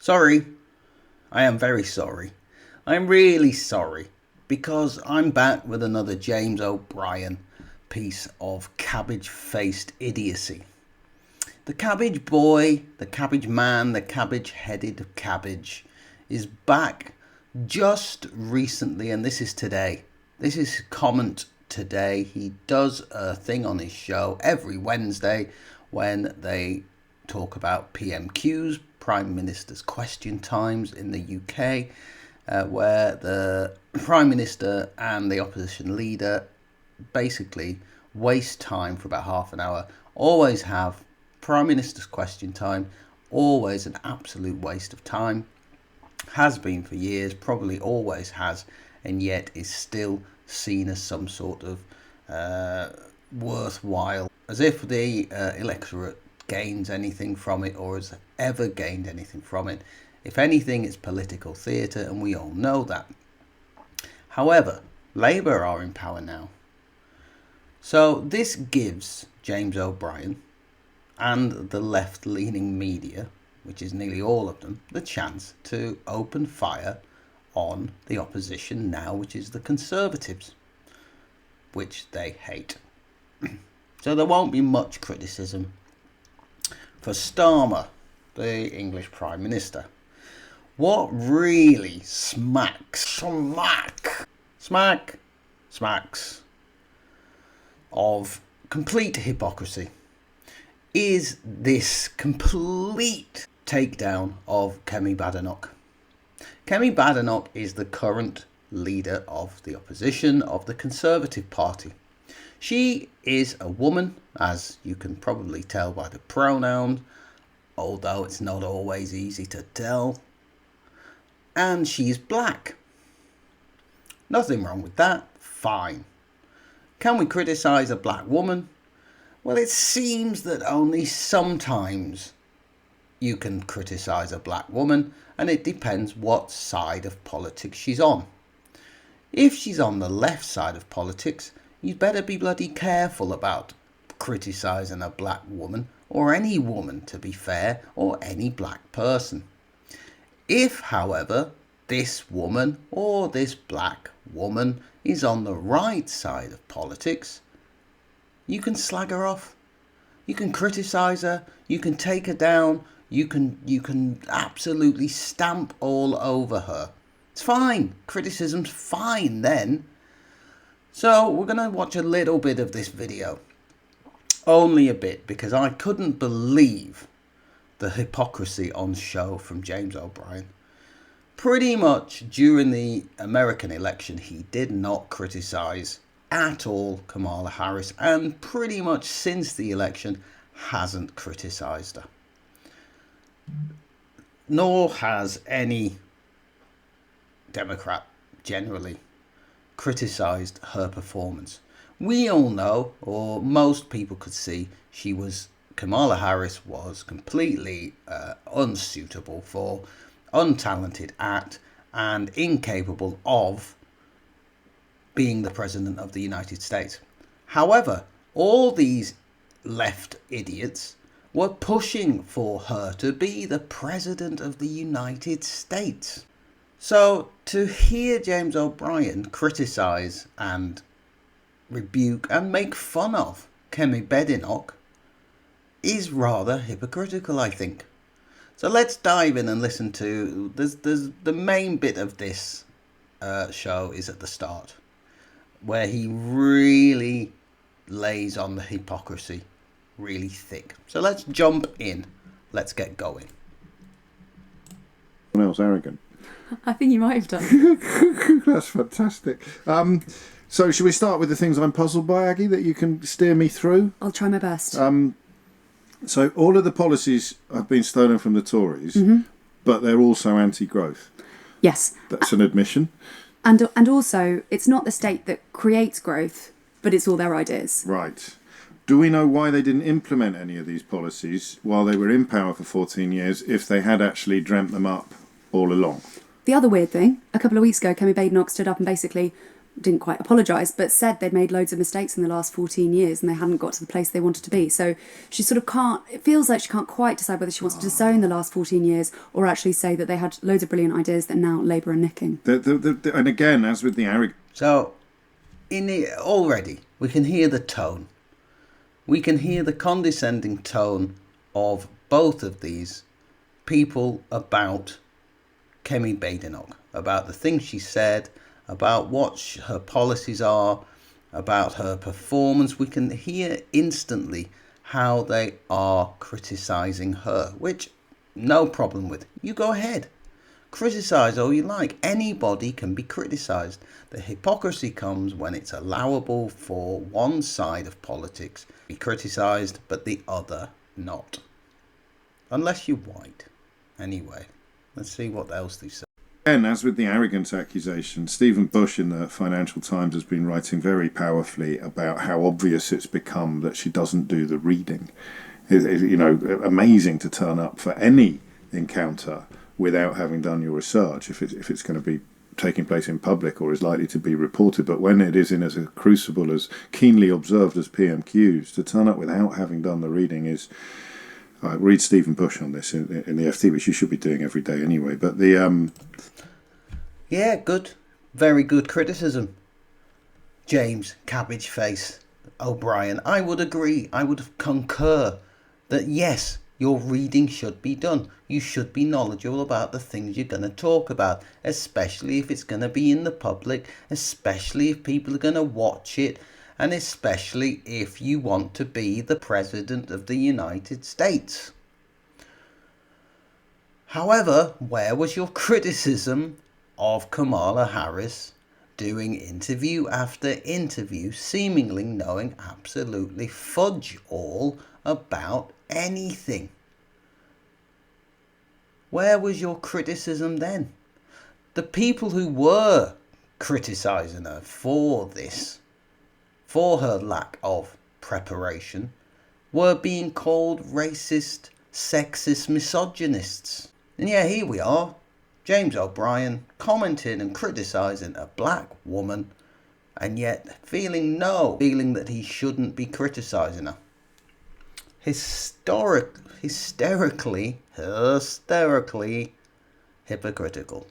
Sorry. I am very sorry. I'm really sorry because I'm back with another James O'Brien piece of cabbage-faced idiocy. The cabbage boy, the cabbage man, the cabbage-headed cabbage is back just recently, and this is today. This is comment today. He does a thing on his show every Wednesday when they talk about PMQs, Prime Minister's Question Times in the UK, where the Prime Minister and the opposition leader basically waste time for about half an hour. Always have Prime Minister's Question Time, always an absolute waste of time. Has been for years, probably always has, and yet is still seen as some sort of worthwhile, as if the electorate gains anything from it or has ever gained anything from it. If anything, it's political theatre, and we all know that. However, Labour are in power now. So this gives James O'Brien and the left-leaning media, which is nearly all of them, the chance to open fire on the opposition now, which is the Conservatives, which they hate. So there won't be much criticism for Starmer, the English Prime Minister. What really smacks of complete hypocrisy is this complete takedown of Kemi Badenoch. Kemi Badenoch is the current leader of the opposition of the Conservative Party. She is a woman, as you can probably tell by the pronouns, although it's not always easy to tell. And she's black. Nothing wrong with that, fine. Can we criticise a black woman? Well, it seems that only sometimes you can criticise a black woman, and it depends what side of politics she's on. If she's on the left side of politics, you'd better be bloody careful about criticising a black woman, or any woman to be fair, or any black person. If, however, this woman or this black woman is on the right side of politics, you can slag her off, you can criticise her, you can take her down, you can absolutely stamp all over her. It's fine, criticism's fine then. So we're going to watch a little bit of this video, only a bit, because I couldn't believe the hypocrisy on show from James O'Brien. Pretty much during the American election, he did not criticise at all Kamala Harris, and pretty much since the election hasn't criticised her. Nor has any Democrat generally criticised her performance. We all know, or most people could see, Kamala Harris was completely unsuitable for, untalented at, and incapable of being the President of the United States. However, all these left idiots were pushing for her to be the President of the United States. So to hear James O'Brien criticise and rebuke and make fun of Kemi Badenoch is rather hypocritical, I think. So let's dive in and listen to, there's the main bit of this show is at the start, where he really lays on the hypocrisy really thick. So let's jump in. Let's get going. Someone else arrogant. I think you might have done. That's fantastic. So should we start with the things I'm puzzled by, Aggie, that you can steer me through? I'll try my best. So all of the policies have been stolen from the Tories, but they're also anti-growth. Yes. That's an admission. And also, it's not the state that creates growth, but it's all their ideas. Right. Do we know why they didn't implement any of these policies while they were in power for 14 years if they had actually dreamt them up all along? The other weird thing, a couple of weeks ago, Kemi Badenoch stood up and basically didn't quite apologise, but said they'd made loads of mistakes in the last 14 years and they hadn't got to the place they wanted to be. So she sort of can't, it feels like she can't quite decide whether she wants to disown the last 14 years or actually say that they had loads of brilliant ideas that now Labour are nicking. And again, as with the arrogance. So, already, we can hear the tone. We can hear the condescending tone of both of these people about Kemi Badenoch, about the things she said, about what her policies are, about her performance. We can hear instantly how they are criticising her, which no problem with. You go ahead. Criticise all you like. Anybody can be criticised. The hypocrisy comes when it's allowable for one side of politics to be criticised, but the other not. Unless you're white. Anyway, let's see what else they say. And as with the arrogance accusation, Stephen Bush in the Financial Times has been writing very powerfully about how obvious it's become that she doesn't do the reading. Amazing to turn up for any encounter without having done your research if it's going to be taking place in public or is likely to be reported. But when it is in as a crucible as keenly observed as PMQs, to turn up without having done the reading is... I read Stephen Bush on this in the FT, which you should be doing every day anyway. But the yeah, good, very good criticism, James Cabbage Face O'Brien. I would agree. I would concur that yes, your reading should be done. You should be knowledgeable about the things you're going to talk about, especially if it's going to be in the public, especially if people are going to watch it. And especially if you want to be the President of the United States. However, where was your criticism of Kamala Harris doing interview after interview, seemingly knowing absolutely fudge all about anything? Where was your criticism then? The people who were criticising her for this, for her lack of preparation, were being called racist, sexist misogynists. And yeah, here we are, James O'Brien commenting and criticising a black woman, and yet feeling that he shouldn't be criticising her. Hysterically hypocritical.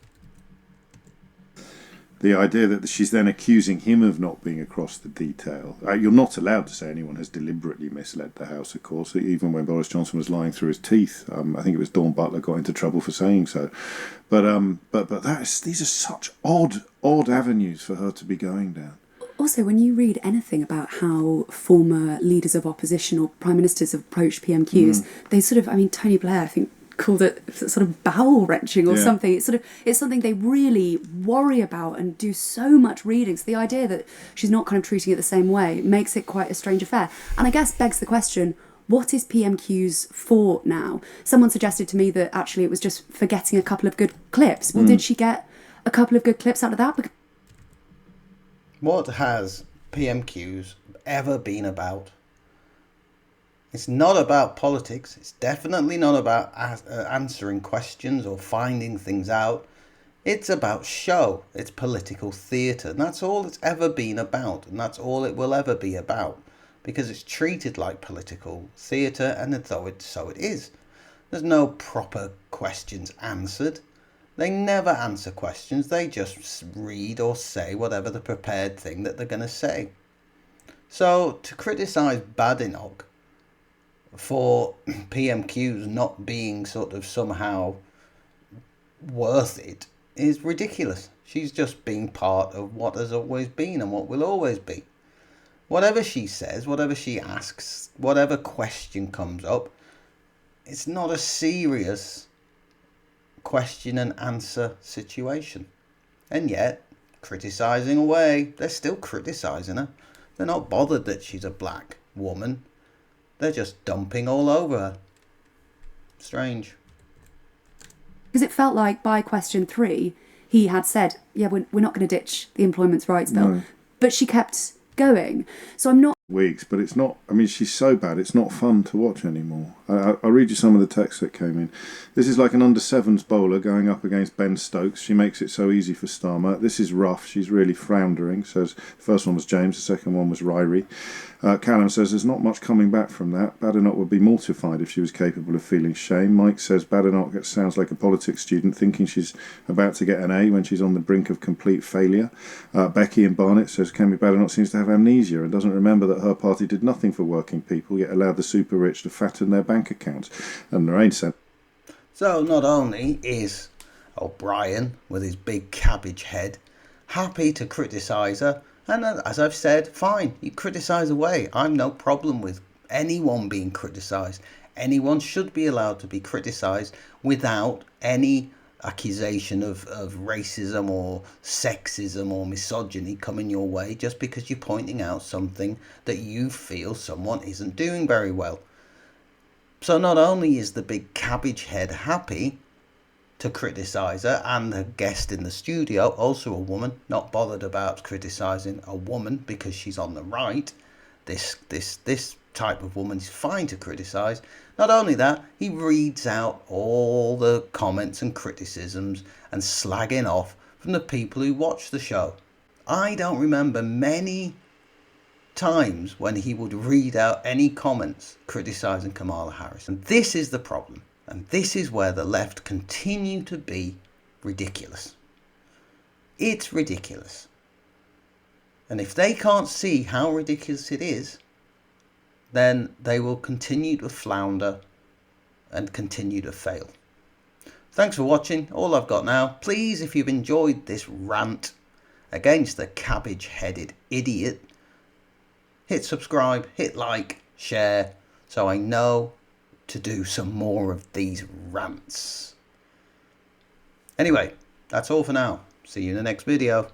The idea that she's then accusing him of not being across the detail. You're not allowed to say anyone has deliberately misled the House, of course, even when Boris Johnson was lying through his teeth. I think it was Dawn Butler got into trouble for saying so. But these are such odd avenues for her to be going down. Also, when you read anything about how former leaders of opposition or prime ministers have approached PMQs, they sort of, Tony Blair, I think, called it sort of bowel wrenching or something. It's something they really worry about and do so much reading. So the idea that she's not kind of treating it the same way makes it quite a strange affair. And I guess begs the question, what is PMQs for now? Someone suggested to me that actually it was just for getting a couple of good clips. Well, did she get a couple of good clips out of that? What has PMQs ever been about? It's not about politics. It's definitely not about answering questions or finding things out. It's about show. It's political theatre. And that's all it's ever been about. And that's all it will ever be about. Because it's treated like political theatre, and so it is. There's no proper questions answered. They never answer questions. They just read or say whatever the prepared thing that they're going to say. So to criticise Badenoch for PMQs not being sort of somehow worth it is ridiculous. She's just being part of what has always been and what will always be. Whatever she says, whatever she asks, whatever question comes up, it's not a serious question and answer situation. And yet, criticising away, they're still criticising her. They're not bothered that she's a black woman. They're just dumping all over her. Strange. Because it felt like by question 3, he had said, yeah, we're not going to ditch the Employment Rights Bill. No. But she kept going. So I'm not weeks, but it's not, I mean, she's so bad, it's not fun to watch anymore. I'll read you some of the text that came in. This is like an under sevens bowler going up against Ben Stokes. She makes it so easy for Starmer. This is rough. She's really floundering. Says, first one was James, the second one was Ryrie. Callum says there's not much coming back from that. Badenoch would be mortified if she was capable of feeling shame. Mike says Badenoch sounds like a politics student thinking she's about to get an A when she's on the brink of complete failure. Becky and Barnett says Kemi Badenoch seems to have amnesia and doesn't remember that her party did nothing for working people, yet allowed the super rich to fatten their bank accounts. And Lorraine said, so not only is O'Brien, with his big cabbage head, happy to criticise her, and as I've said, fine, you criticise away. I'm no problem with anyone being criticised. Anyone should be allowed to be criticised without any accusation of racism or sexism or misogyny coming your way just because you're pointing out something that you feel someone isn't doing very well. So not only is the big cabbage head happy to criticise her, and the guest in the studio, also a woman, not bothered about criticising a woman because she's on the right. This type of woman is fine to criticise. Not only that, he reads out all the comments and criticisms and slagging off from the people who watch the show. I don't remember many times when he would read out any comments criticising Kamala Harris. And this is the problem. And this is where the left continue to be ridiculous. It's ridiculous. And if they can't see how ridiculous it is, then they will continue to flounder and continue to fail. Thanks for watching. All I've got now. Please, if you've enjoyed this rant against the cabbage-headed idiot, hit subscribe, hit like, share, so I know to do some more of these rants. Anyway, that's all for now. See you in the next video.